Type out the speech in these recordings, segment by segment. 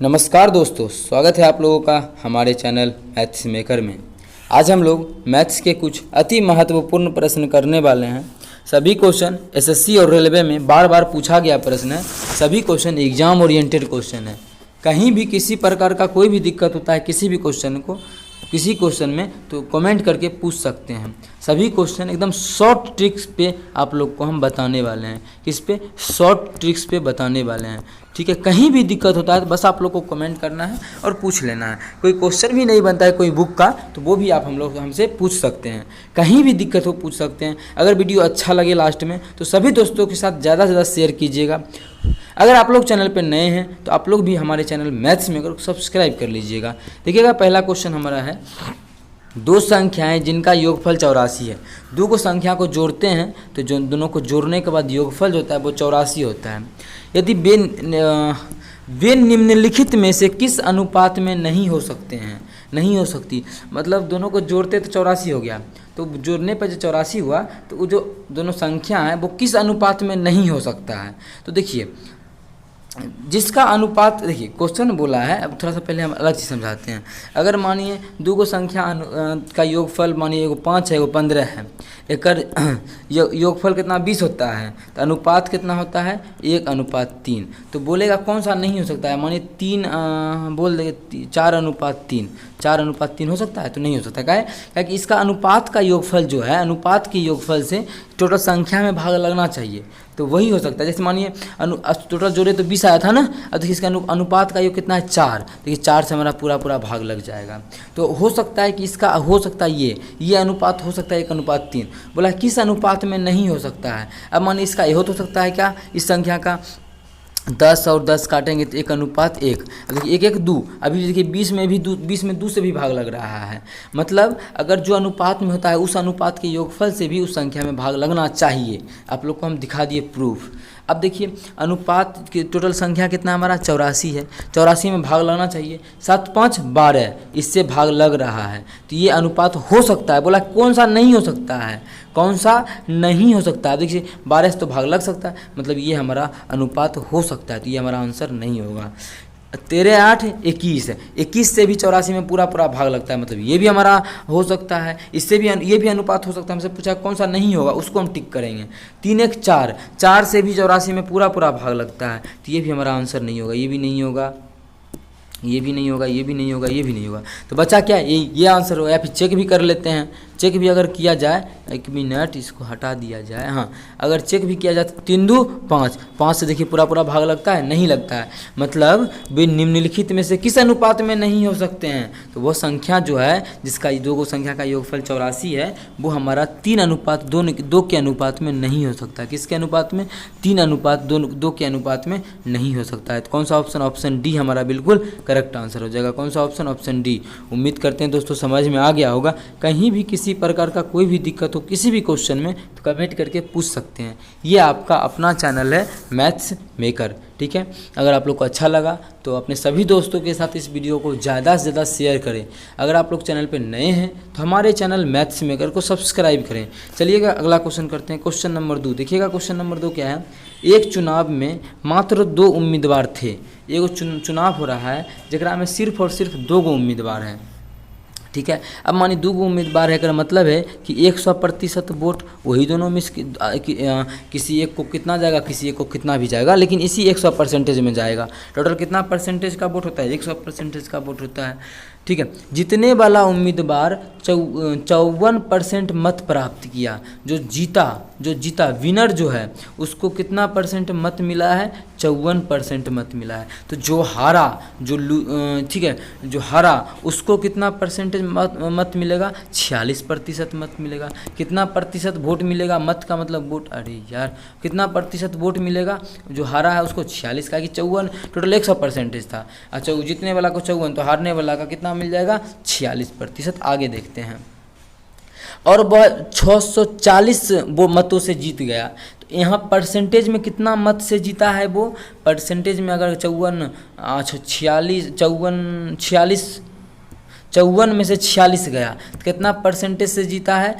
नमस्कार दोस्तों, स्वागत है आप लोगों का हमारे चैनल मैथ्स मेकर में। आज हम लोग मैथ्स के कुछ अति महत्वपूर्ण प्रश्न करने वाले हैं। सभी क्वेश्चन एसएससी और रेलवे में बार बार पूछा गया प्रश्न है। सभी क्वेश्चन एग्जाम ओरिएंटेड क्वेश्चन है। कहीं भी किसी प्रकार का कोई भी दिक्कत होता है किसी भी क्वेश्चन में तो कमेंट करके पूछ सकते हैं। सभी क्वेश्चन एकदम शॉर्ट ट्रिक्स पे आप लोग को हम बताने वाले हैं। किस पे? शॉर्ट ट्रिक्स पे बताने वाले हैं। ठीक है, कहीं भी दिक्कत होता है तो बस आप लोग को कमेंट करना है और पूछ लेना है। कोई क्वेश्चन भी नहीं बनता है कोई बुक का तो वो भी आप हम लोग हमसे पूछ सकते हैं। कहीं भी दिक्कत हो पूछ सकते हैं। अगर वीडियो अच्छा लगे लास्ट में तो सभी दोस्तों के साथ ज़्यादा से ज़्यादा शेयर कीजिएगा। अगर आप लोग चैनल पर नए हैं तो आप लोग भी हमारे चैनल मैथ्स मेकर सब्सक्राइब कर लीजिएगा। देखिएगा, पहला क्वेश्चन हमारा है, दो संख्याएं जिनका योगफल 84 है। दो को संख्या को जोड़ते हैं तो जो दोनों को जोड़ने के बाद योगफल जो होता है वो 84 होता है। यदि वे निम्नलिखित में से किस अनुपात में नहीं हो सकते हैं? नहीं हो सकती मतलब दोनों को जोड़ते तो 84 हो गया, तो जोड़ने पर जो 84 हुआ तो वो जो दोनों संख्या हैं वो किस अनुपात में नहीं हो सकता है। तो देखिए, जिसका अनुपात, देखिए क्वेश्चन बोला है, अब थोड़ा सा पहले हम अलग चीज़ समझाते हैं। अगर मानिए दो को संख्या का योगफल, मानिए एगो 5 है एगो 15 है, एकर योगफल कितना 20 होता है तो अनुपात कितना होता है 1:3। तो बोलेगा कौन सा नहीं हो सकता है? मानिए 3 बोल देंगे 4:3, 4:3 हो सकता है? तो नहीं हो सकता। क्या कि इसका अनुपात का योगफल जो है, अनुपात के योगफल से टोटल संख्या में भाग लगना चाहिए तो वही हो सकता है। जैसे मानिए टोटल जोड़े तो 20 आया था ना, अब देखिए इसका अनुपात का योग कितना है 4, देखिए 4 से हमारा पूरा भाग लग जाएगा। तो हो सकता है कि इसका हो सकता है ये अनुपात हो सकता है 1:3। बोला किस अनुपात में नहीं हो सकता है? अब मानिए इसका ये हो तो सकता है क्या, इस संख्या का 10 और 10 काटेंगे तो 1:1। अब देखिए 1 1 2, अभी देखिए 20 में 2 से भी भाग लग रहा है। मतलब अगर जो अनुपात में होता है उस अनुपात के योगफल से भी उस संख्या में भाग लगना चाहिए। आप लोग को हम दिखा दिए प्रूफ। अब देखिए अनुपात की टोटल संख्या कितना हमारा 84 है, 84 में भाग लगना चाहिए। 7 5 12, इससे भाग लग रहा है तो ये अनुपात हो सकता है। बोला कौन सा नहीं हो सकता है? कौन सा नहीं हो सकता है? देखिए 12 से तो भाग लग सकता है, मतलब ये हमारा अनुपात हो सकता है, तो ये हमारा आंसर नहीं होगा। 13 8 21 है, 21 से भी 84 में पूरा भाग लगता है, मतलब ये भी हमारा हो सकता है। इससे भी ये भी अनुपात हो सकता है। हमसे पूछा कौन सा नहीं होगा, उसको हम टिक करेंगे। 3 1 4, 4 से भी 84 में पूरा भाग लगता है, तो ये भी हमारा आंसर नहीं होगा। ये भी नहीं होगा, ये भी नहीं होगा, ये भी नहीं होगा, ये भी नहीं होगा। तो बचा क्या? ये आंसर होगा। या फिर चेक भी कर लेते हैं। चेक भी अगर किया जाए, 1 मिनट इसको हटा दिया जाए। हाँ, अगर चेक भी किया जाए तो 3 2 5, 5 से देखिए पूरा भाग लगता है? नहीं लगता है। मतलब वे निम्नलिखित में से किस अनुपात में नहीं हो सकते हैं? तो वो संख्या जो है जिसका दो को संख्या का योगफल 84 है वो हमारा 3:2 के अनुपात में नहीं हो सकता। किसके अनुपात में? 3:2 के अनुपात में नहीं हो सकता है। तो कौन सा ऑप्शन? ऑप्शन डी हमारा बिल्कुल करेक्ट आंसर हो जाएगा। कौन सा ऑप्शन? Option D. उम्मीद करते हैं दोस्तों समझ में आ गया होगा। कहीं भी किसी प्रकार का कोई भी दिक्कत हो किसी भी क्वेश्चन में तो कमेंट करके पूछ सकते हैं। ये आपका अपना चैनल है मैथ्स मेकर। ठीक है, अगर आप लोग को अच्छा लगा तो अपने सभी दोस्तों के साथ इस वीडियो को ज़्यादा से ज़्यादा शेयर करें। अगर आप लोग चैनल पे नए हैं तो हमारे चैनल मैथ्स मेकर को सब्सक्राइब करें। चलिएगा अगला क्वेश्चन करते हैं। क्वेश्चन नंबर 2 देखिएगा। क्वेश्चन नंबर 2 क्या है? एक चुनाव में मात्र 2 उम्मीदवार थे। एगो चुनाव हो रहा है जरा में सिर्फ और सिर्फ 2 गो उम्मीदवार हैं। ठीक है, अब मानिए 2 गो उम्मीदवार है, का मतलब है कि 100% वोट वही दोनों में किसी एक को कितना जाएगा, किसी एक को कितना भी जाएगा, लेकिन इसी 100% में जाएगा। टोटल कितना परसेंटेज का वोट होता है? 100% का वोट होता है। ठीक है, जीतने वाला उम्मीदवार 54% मत प्राप्त किया। जो जीता विनर जो है उसको कितना परसेंट मत मिला है? 54% मत मिला है। तो जो हारा, ठीक है, जो हारा उसको कितना परसेंटेज मत मिलेगा? 46% मत मिलेगा। कितना प्रतिशत वोट मिलेगा? मत का मतलब वोट, अरे यार कितना प्रतिशत वोट मिलेगा? जो हारा है उसको 46 का, कि 54 टोटल 100% था। अच्छा, जीतने वाला को 54 तो हारने वाला का कितना मिल जाएगा? 46%। आगे देखते हैं। और वह 640 वो मतों से जीत गया। तो यहाँ परसेंटेज में कितना मत से जीता है वो? परसेंटेज में अगर 54 में से 46 गया तो कितना परसेंटेज से जीता है?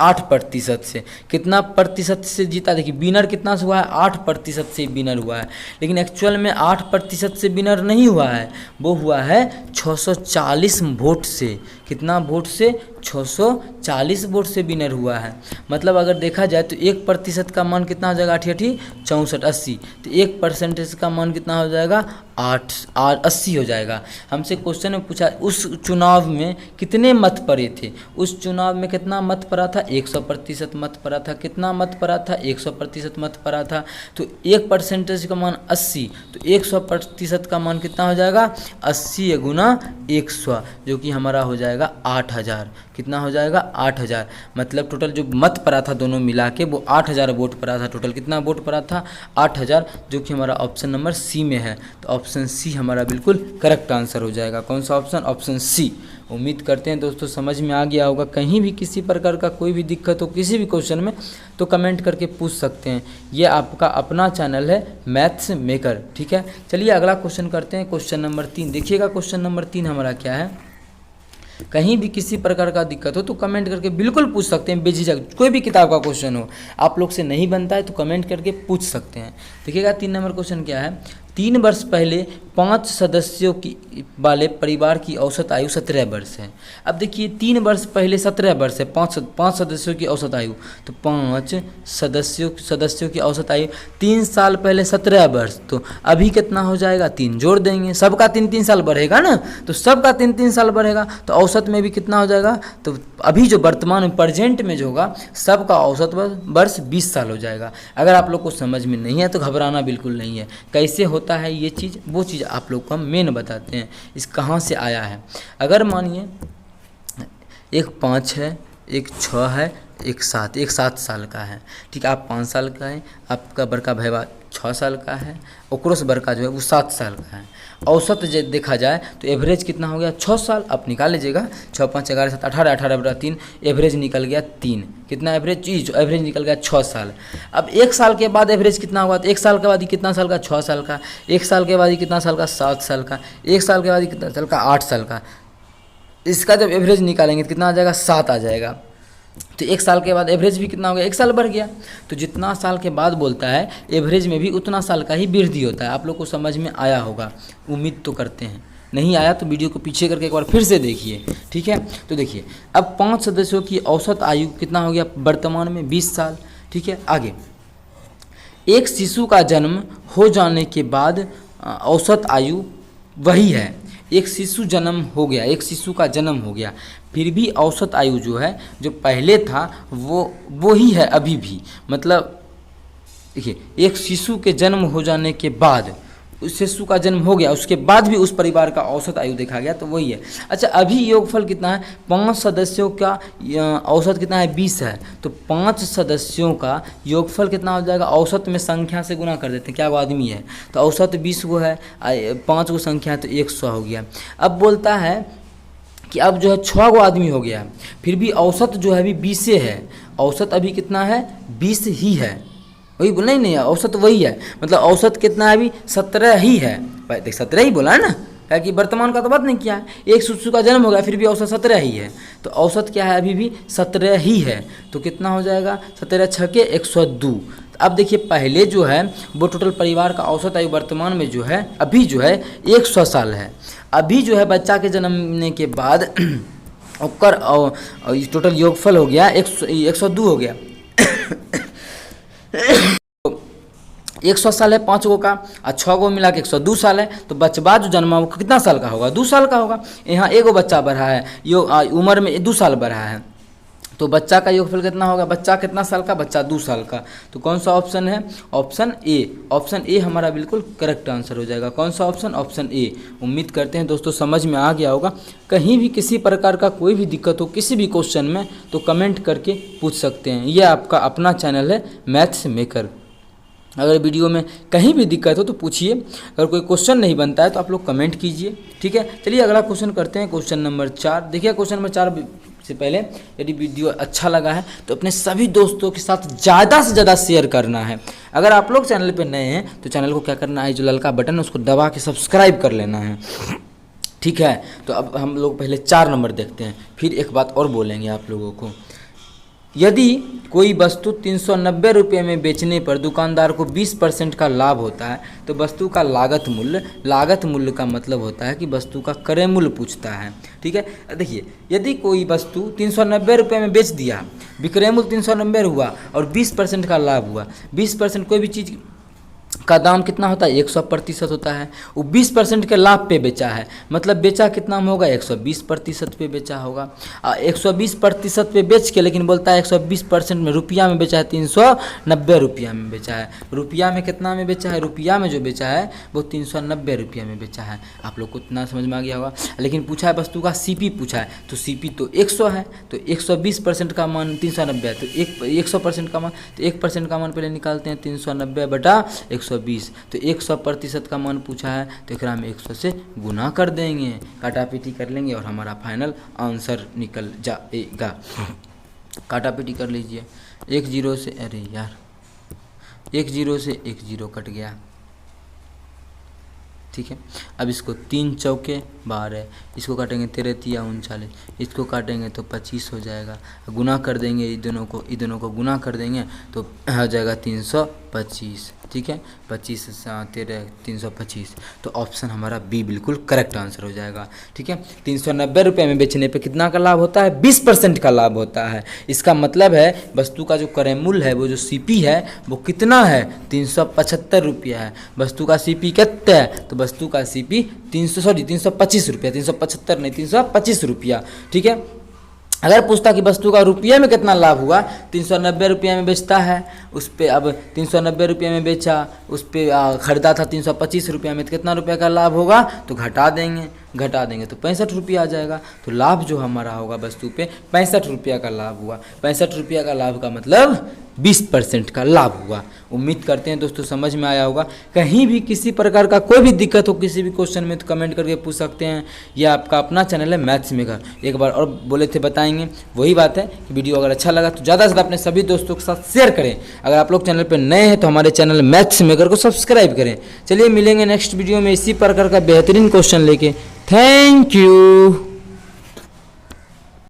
8% से। कितना प्रतिशत से जीता, देखिए विनर कितना से हुआ है, 8% से विनर हुआ है। लेकिन एक्चुअल में 8% से विनर नहीं हुआ है, वो हुआ है 640 वोट से। कितना वोट से, 640 वोट से विनर हुआ है। मतलब अगर देखा जाए तो 1% का मान कितना हो जाएगा, 8 64 80, तो 1% का मान कितना हो जाएगा, 80 हो जाएगा। हमसे क्वेश्चन में पूछा उस चुनाव में कितने मत पड़े थे, उस चुनाव में कितना मत पड़ा था, 100% मत पड़ा था। कितना मत पड़ा था, 100% मत पड़ा था। तो 1% का मान 80, तो 100% का मान कितना हो जाएगा, 80 गुना 100, जो कि हमारा हो जाएगा 8000। कितना हो जाएगा, 8000। मतलब टोटल जो मत पड़ा था दोनों मिला के वो 8000 वोट पड़ा था। टोटल कितना वोट पड़ा था, 8000, जो कि हमारा ऑप्शन नंबर सी में है। तो ऑप्शन सी हमारा बिल्कुल करेक्ट आंसर हो जाएगा। कौन सा ऑप्शन, ऑप्शन सी। उम्मीद करते हैं दोस्तों समझ में आ गया होगा। कहीं भी किसी प्रकार का कोई भी दिक्कत हो किसी भी क्वेश्चन में तो कमेंट करके पूछ सकते हैं। ये आपका अपना चैनल है मैथ्स मेकर, ठीक है। चलिए अगला क्वेश्चन करते हैं, क्वेश्चन नंबर 3। देखिएगा क्वेश्चन नंबर 3 हमारा क्या है। कहीं भी किसी प्रकार का दिक्कत हो तो कमेंट करके बिल्कुल पूछ सकते हैं बेझिझक। कोई भी किताब का क्वेश्चन हो, आप लोग से नहीं बनता है तो कमेंट करके पूछ सकते हैं। देखिएगा 3 नंबर क्वेश्चन क्या है। 3 वर्ष पहले 5 सदस्यों की वाले परिवार की औसत आयु 17 वर्ष है। अब देखिए 3 वर्ष पहले 17 वर्ष है, 5 सदस्यों की औसत आयु, तो 5 सदस्यों की औसत आयु 3 साल पहले 17 वर्ष, तो अभी कितना हो जाएगा, 3 जोड़ देंगे। सबका 3-3 साल बढ़ेगा ना, तो सबका 3-3 साल बढ़ेगा, तो औसत में भी कितना हो जाएगा। तो अभी जो वर्तमान में प्रेजेंट में जो होगा सबका औसत वर्ष 20 साल हो जाएगा। अगर आप लोग को समझ में नहीं है तो घबराना बिल्कुल नहीं है। कैसे होता है ये चीज़, वो चीज़ आप लोग को हम मेन बताते हैं, इस कहाँ से आया है। अगर मानिए एक 5 है, एक 6 है, एक 7 साल का है, ठीक है। आप 5 साल का है, आपका बड़का भैया 6 साल का है, ओकरो से बड़का जो है वो 7 साल का है। औसत देखा जाए तो एवरेज कितना हो गया, 6 साल। आप निकाल लीजिएगा, 6 5 11 7 18, 18 बटा 3, एवरेज निकल गया 3। कितना एवरेज, एवरेज निकल गया 6 साल। अब 1 साल के बाद एवरेज कितना होगा, तो 1 साल के बाद ही कितना साल का, 6 साल का। 1 साल के बाद ही कितना साल का, 7 साल का। 1 साल के बाद ही कितना साल का, 8 साल का। इसका जब एवरेज निकालेंगे तो कितना आ जाएगा, 7 आ जाएगा। तो 1 साल के बाद एवरेज भी कितना हो गया, 1 साल बढ़ गया। तो जितना साल के बाद बोलता है एवरेज में भी उतना साल का ही वृद्धि होता है। आप लोग को समझ में आया होगा, उम्मीद तो करते हैं। नहीं आया तो वीडियो को पीछे करके एक बार फिर से देखिए, ठीक है। तो देखिए अब 5 सदस्यों की औसत आयु कितना हो गया वर्तमान में, 20 साल, ठीक है। आगे, एक शिशु का जन्म हो जाने के बाद औसत आयु वही है। एक शिशु जन्म हो गया, एक शिशु का जन्म हो गया, फिर भी औसत आयु जो है जो पहले था वो ही है अभी भी। मतलब देखिए एक शिशु के जन्म हो जाने के बाद, उस शिशु का जन्म हो गया उसके बाद भी उस परिवार का औसत आयु देखा गया तो वही है। अच्छा अभी योगफल कितना है, 5 सदस्यों का औसत कितना है, 20 है। तो 5 सदस्यों का योगफल कितना हो जाएगा, औसत में संख्या से गुना कर देते हैं, क्या वो आदमी है तो औसत 20 गो है, 5 गो संख्या है तो 100 हो गया। अब बोलता है कि अब जो है 6 गो आदमी हो गया, फिर भी औसत जो है अभी 20 है। औसत अभी कितना है, 20 ही है। वही बोला नहीं, औसत वही है। मतलब औसत कितना है अभी, 17 ही है। देख 17 ही बोला है ना, क्या कि वर्तमान का तो बात नहीं किया है। एक शिशु का जन्म हो गया फिर भी औसत 17 ही है, तो औसत क्या है अभी भी 17 ही है। तो कितना हो जाएगा, 17 छके 102। अब देखिए पहले जो है वो टोटल परिवार का औसत आयु वर्तमान में जो है अभी जो है 100 साल है। अभी जो है बच्चा के जन्मने के बाद ओकर टोटल योगफल हो गया 102 हो गया। 100 साल है 5 गो का और 6 गो मिला के 102 साल है। तो बचवा जो जन्मा वो कितना साल का होगा, 2 साल का होगा। यहाँ एगो बच्चा बढ़ा है, उम्र में 2 साल बढ़ा है, तो बच्चा का योगफल कितना होगा, बच्चा कितना साल का, बच्चा 2 साल का। तो कौन सा ऑप्शन है, ऑप्शन ए। ऑप्शन ए हमारा बिल्कुल करेक्ट आंसर हो जाएगा। कौन सा ऑप्शन, ऑप्शन ए। उम्मीद करते हैं दोस्तों समझ में आ गया होगा। कहीं भी किसी प्रकार का कोई भी दिक्कत हो किसी भी क्वेश्चन में तो कमेंट करके पूछ सकते हैं। ये आपका अपना चैनल है मैथ्स मेकर। अगर वीडियो में कहीं भी दिक्कत हो तो पूछिए, अगर कोई क्वेश्चन नहीं बनता है तो आप लोग कमेंट कीजिए, ठीक है। चलिए अगला क्वेश्चन करते हैं, क्वेश्चन नंबर 4। देखिए क्वेश्चन नंबर 4 से पहले यदि वीडियो अच्छा लगा है तो अपने सभी दोस्तों के साथ ज़्यादा से ज़्यादा शेयर करना है। अगर आप लोग चैनल पे नए हैं तो चैनल को क्या करना है, जो ललका बटन है उसको दबा के सब्सक्राइब कर लेना है, ठीक है। तो अब हम लोग पहले 4 नंबर देखते हैं, फिर एक बात और बोलेंगे आप लोगों को। यदि कोई वस्तु 390 रुपये में बेचने पर दुकानदार को 20% का लाभ होता है तो वस्तु का लागत मूल्य का मतलब होता है कि वस्तु का क्रय मूल्य पूछता है। ठीक है, देखिए यदि कोई वस्तु 390 रुपये में बेच दिया, विक्रय मूल्य 390 हुआ और 20% का लाभ हुआ। 20% कोई भी चीज़ का दाम कितना होता है, 100% होता है। वो 20% के लाभ पे बेचा है, मतलब बेचा कितना में होगा, 120% पे बेचा होगा। 120% पे बेच के लेकिन बोलता है 120% में रुपया में बेचा है, 390 रुपया में बेचा है। रुपया में कितना में बेचा है, रुपया में जो बेचा है वो 390 रुपया में बेचा है। आप लोग को इतना समझ में आ गया होगा। लेकिन पूछा है वस्तु का सीपी पूछा है, तो सीपी तो 100 है, तो 120% का मान 390 है, तो 100% का मान, तो 1% का मान पहले निकालते हैं, 390 बटा 120, तो 100% का मान पूछा है तो एकरा में 100 से गुना कर देंगे, काटापीटी कर लेंगे और हमारा फाइनल आंसर निकल जाएगा। काटापीटी कर लीजिए, 1 0 से, अरे यार 1 0 से 1 0 कट गया। ठीक है, अब इसको 3 चौके 12, इसको काटेंगे 13 तिया 39, इसको काटेंगे तो 25 हो जाएगा। गुना कर देंगे इन दोनों को गुना कर देंगे तो हो जाएगा 325। ठीक है, 25 13 325, तो ऑप्शन हमारा बी बिल्कुल करेक्ट आंसर हो जाएगा। ठीक है, 390 रुपये में बेचने पे कितना का लाभ होता है, 20% का लाभ होता है। इसका मतलब है वस्तु का जो क्रय मूल्य है, वो जो सीपी है वो कितना है, 375 रुपया है। वस्तु का सीपी कितना है, तो वस्तु का सीपी 325 रुपया, 375 नहीं 325 रुपया। ठीक है, अगर पूछता कि वस्तु का रुपये में कितना लाभ हुआ, 390 रुपये में बेचता है, उस पर अब 390 रुपये में बेचा, उस पर खरीदा था 325 रुपये में, तो कितना रुपये का लाभ होगा, तो घटा देंगे तो 65 रुपया आ जाएगा। तो लाभ जो हमारा होगा वस्तु पे 65 रुपया का लाभ हुआ। 65 रुपया का लाभ का मतलब 20% का लाभ हुआ। उम्मीद करते हैं दोस्तों समझ में आया होगा। कहीं भी किसी प्रकार का कोई भी दिक्कत हो किसी भी क्वेश्चन में तो कमेंट करके पूछ सकते हैं। यह आपका अपना चैनल है मैथ्स मेकर। एक बार और बोले थे बताएंगे, वही बात है कि वीडियो अगर अच्छा लगा तो ज़्यादा से ज़्यादा अपने सभी दोस्तों के साथ शेयर करें। अगर आप लोग चैनल पर नए हैं तो हमारे चैनल मैथ्स मेकर को सब्सक्राइब करें। चलिए मिलेंगे नेक्स्ट वीडियो में इसी प्रकार का बेहतरीन क्वेश्चन लेके। Thank you.